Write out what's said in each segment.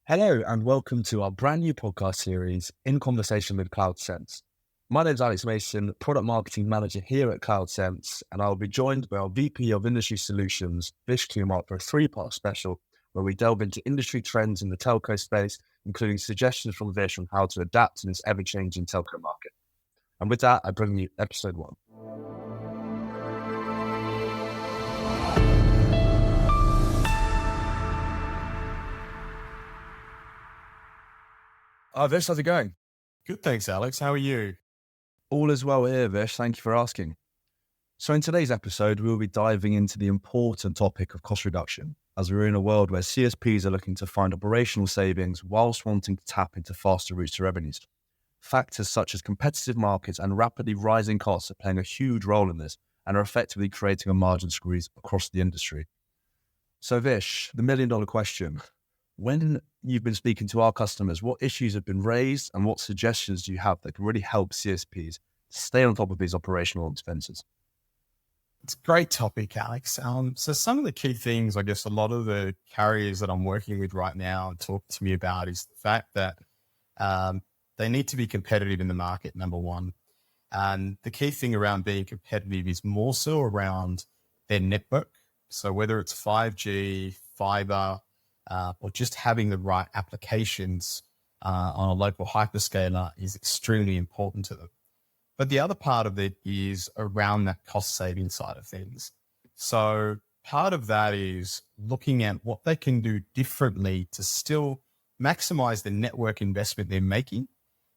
Hello and welcome to our brand new podcast series, In Conversation with CloudSense. My name is Alex Mason, Product Marketing Manager here at CloudSense, and I'll be joined by our VP of Industry Solutions, Vish Kumar, for a three-part special where we delve into industry trends in the telco space, including suggestions from Vish on how to adapt in this ever-changing telco market. And with that, I bring you episode 1. Hi Vish, how's it going? Good, thanks, Alex. How are you? All is well here, Vish. Thank you for asking. So in today's episode, we'll be diving into the important topic of cost reduction, as we're in a world where CSPs are looking to find operational savings whilst wanting to tap into faster routes to revenues. Factors such as competitive markets and rapidly rising costs are playing a huge role in this and are effectively creating a margin squeeze across the industry. So Vish, the million-dollar question: when you've been speaking to our customers, what issues have been raised and what suggestions do you have that can really help CSPs stay on top of these operational expenses? It's a great topic, Alex. So some of the key things, I guess, a lot of the carriers that I'm working with right now and talking to me about is the fact that they need to be competitive in the market, number one. And the key thing around being competitive is more so around their network. So whether it's 5G, fiber, or just having the right applications on a local hyperscaler is extremely important to them. But the other part of it is around that cost saving side of things. So part of that is looking at what they can do differently to still maximize the network investment they're making,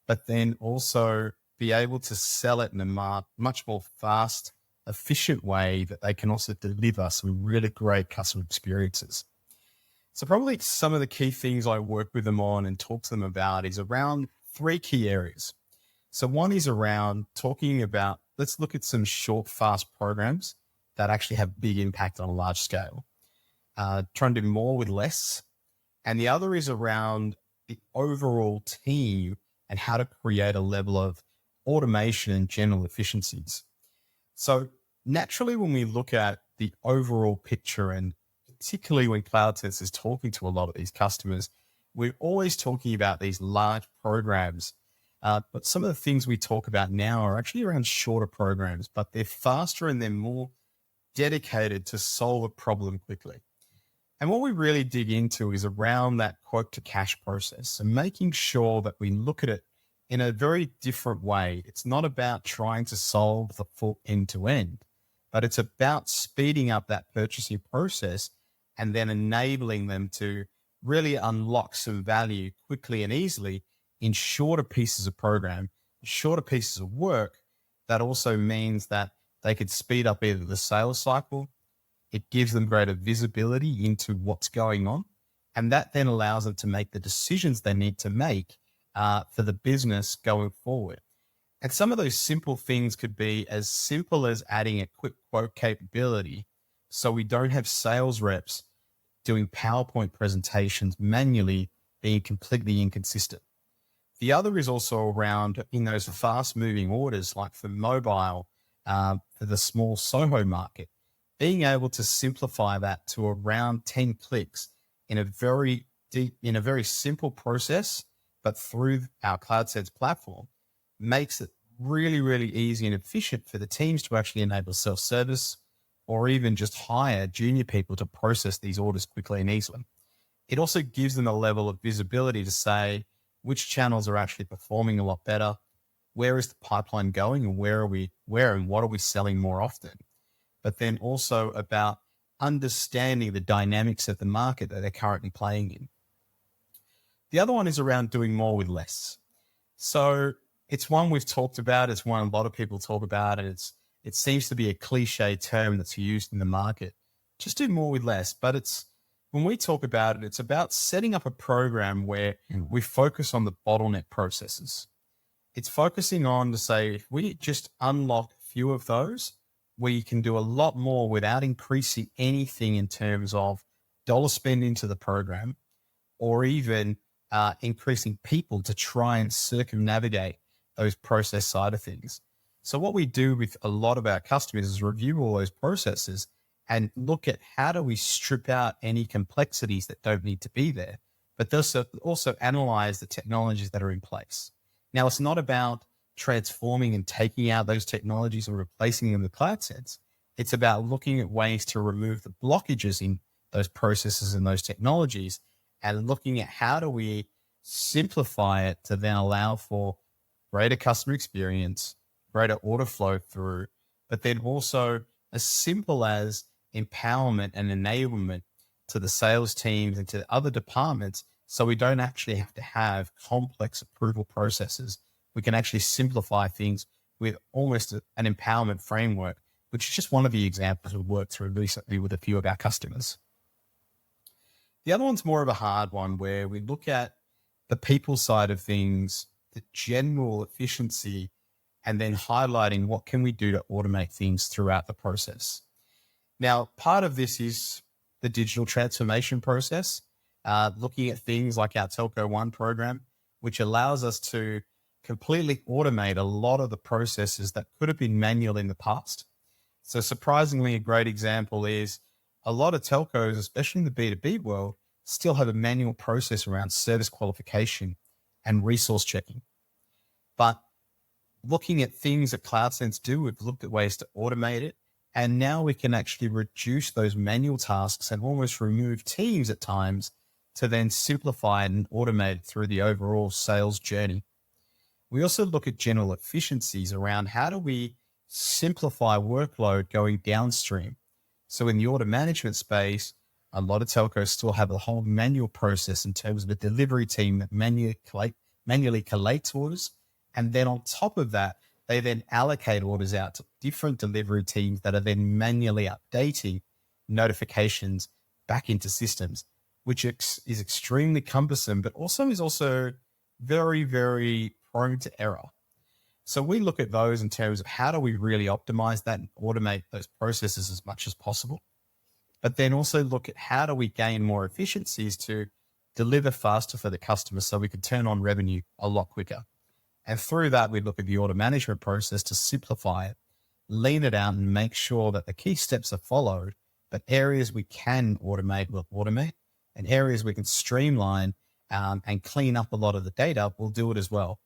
but then also be able to sell it in a much more fast, efficient way that they can also deliver some really great customer experiences. So probably some of the key things I work with them on and talk to them about is around 3 key areas. So one is around talking about, let's look at some short, fast programs that actually have big impact on a large scale, trying to do more with less. And the other is around the overall team and how to create a level of automation and general efficiencies. So naturally, when we look at the overall picture, and particularly when CloudSense is talking to a lot of these customers, we're always talking about these large programs. But some of the things we talk about now are actually around shorter programs, but they're faster and they're more dedicated to solve a problem quickly. And what we really dig into is around that quote to cash process and making sure that we look at it in a very different way. It's not about trying to solve the full end to end, but it's about speeding up that purchasing process and then enabling them to really unlock some value quickly and easily in shorter pieces of program, shorter pieces of work. That also means that they could speed up either the sales cycle, it gives them greater visibility into what's going on, and that then allows them to make the decisions they need to make for the business going forward. And some of those simple things could be as simple as adding a quick quote capability so we don't have sales reps doing PowerPoint presentations manually, being completely inconsistent. The other is also around in those fast moving orders, like for mobile, for the small SOHO market, being able to simplify that to around 10 clicks in a very simple process, but through our CloudSense platform, makes it really, really easy and efficient for the teams to actually enable self-service or even just hire junior people to process these orders quickly and easily. It also gives them a level of visibility to say which channels are actually performing a lot better, where is the pipeline going, and where and what are we selling more often. But then also about understanding the dynamics of the market that they're currently playing in. The other one is around doing more with less. So it's one we've talked about. It's one a lot of people talk about, and it seems to be a cliche term that's used in the market. Just do more with less. But when we talk about it, it's about setting up a program where we focus on the bottleneck processes. It's focusing on to say, if we just unlock a few of those, we can do a lot more without increasing anything in terms of dollar spend into the program, or even increasing people to try and circumnavigate those process side of things. So what we do with a lot of our customers is review all those processes and look at how do we strip out any complexities that don't need to be there, but also analyze the technologies that are in place. Now, it's not about transforming and taking out those technologies or replacing them with CloudSense. It's about looking at ways to remove the blockages in those processes and those technologies, and looking at how do we simplify it to then allow for greater customer experience, greater order flow through, but then also as simple as empowerment and enablement to the sales teams and to other departments, so we don't actually have to have complex approval processes. We can actually simplify things with almost an empowerment framework, which is just one of the examples we've worked through recently with a few of our customers. The other one's more of a hard one, where we look at the people side of things, the general efficiency, and then highlighting what can we do to automate things throughout the process. Now, part of this is the digital transformation process, looking at things like our Telco One program, which allows us to completely automate a lot of the processes that could have been manual in the past. So surprisingly, a great example is a lot of telcos, especially in the B2B world, still have a manual process around service qualification and resource checking. But looking at things that CloudSense do, we've looked at ways to automate it. And now we can actually reduce those manual tasks and almost remove teams at times to then simplify it and automate it through the overall sales journey. We also look at general efficiencies around how do we simplify workload going downstream. So in the order management space, a lot of telcos still have a whole manual process in terms of a delivery team that manually collates orders. And then on top of that, they then allocate orders out to different delivery teams that are then manually updating notifications back into systems, which is extremely cumbersome, but is also very, very prone to error. So we look at those in terms of how do we really optimize that and automate those processes as much as possible, but then also look at how do we gain more efficiencies to deliver faster for the customer so we can turn on revenue a lot quicker. And through that, we look at the order management process to simplify it, lean it out, and make sure that the key steps are followed, but areas we can automate, we'll automate, and areas we can streamline and clean up a lot of the data, we'll do it as well.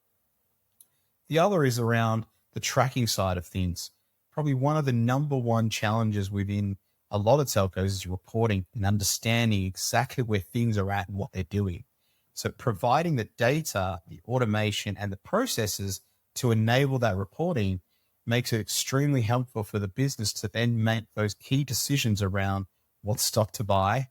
The other is around the tracking side of things. Probably one of the number one challenges within a lot of telcos is reporting and understanding exactly where things are at and what they're doing. So providing the data, the automation, and the processes to enable that reporting makes it extremely helpful for the business to then make those key decisions around what stock to buy,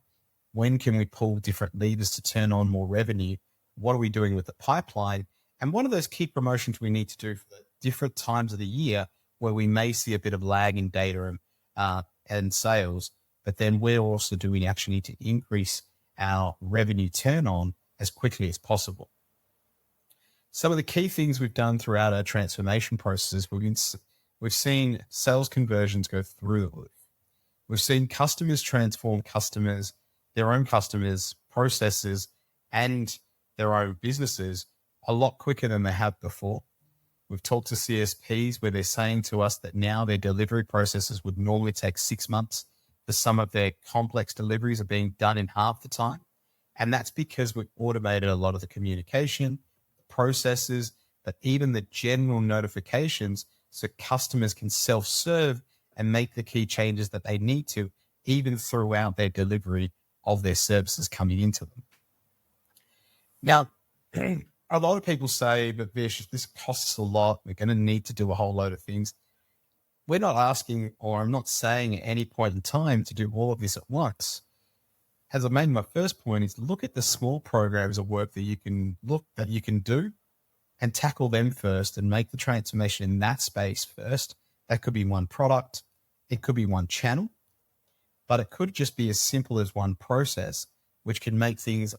when can we pull different levers to turn on more revenue, what are we doing with the pipeline, and what are those key promotions we need to do for the different times of the year where we may see a bit of lag in data and sales, but then we actually need to increase our revenue turn on as quickly as possible. Some of the key things we've done throughout our transformation processes, we've seen sales conversions go through the roof. We've seen customers transform their own customers, processes, and their own businesses a lot quicker than they have before. We've talked to CSPs where they're saying to us that now their delivery processes would normally take 6 months. For some of their complex deliveries are being done in half the time. And that's because we've automated a lot of the communication, processes, but even the general notifications so customers can self-serve and make the key changes that they need to, even throughout their delivery of their services coming into them. Now, a lot of people say, but Vish, this costs a lot. We're going to need to do a whole load of things. We're not asking, or I'm not saying at any point in time to do all of this at once. As I made my first point, is look at the small programs of work that you can do and tackle them first and make the transformation in that space first. That could be one product. It could be one channel, but it could just be as simple as one process, which can make things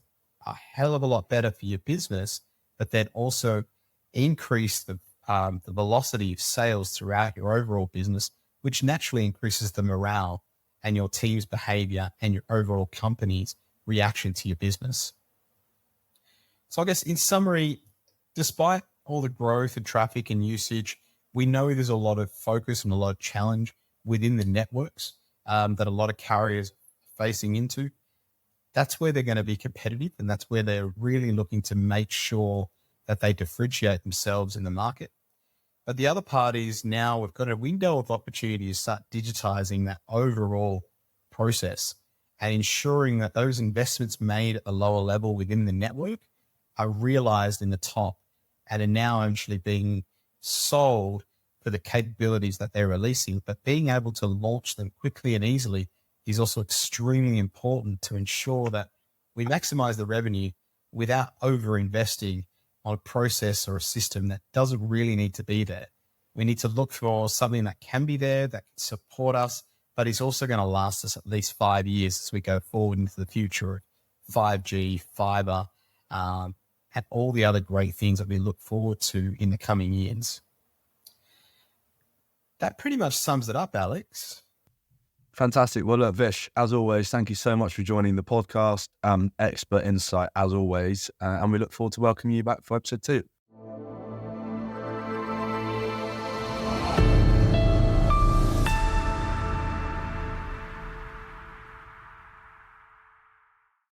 a hell of a lot better for your business, but then also increase the velocity of sales throughout your overall business, which naturally increases the morale and your team's behavior and your overall company's reaction to your business. So I guess in summary, despite all the growth and traffic and usage, we know there's a lot of focus and a lot of challenge within the networks that a lot of carriers are facing into. that's where they're going to be competitive, and that's where they're really looking to make sure that they differentiate themselves in the market. But the other part is now we've got a window of opportunity to start digitizing that overall process and ensuring that those investments made at the lower level within the network are realized in the top and are now actually being sold for the capabilities that they're releasing. But being able to launch them quickly and easily is also extremely important to ensure that we maximize the revenue without over investing on a process or a system that doesn't really need to be there. We need to look for something that can be there, that can support us, but is also going to last us at least 5 years as we go forward into the future, 5G, fiber, and all the other great things that we look forward to in the coming years. That pretty much sums it up, Alex. Fantastic. Well, look, Vish, as always, thank you so much for joining the podcast. Expert insight, as always. And we look forward to welcoming you back for episode 2.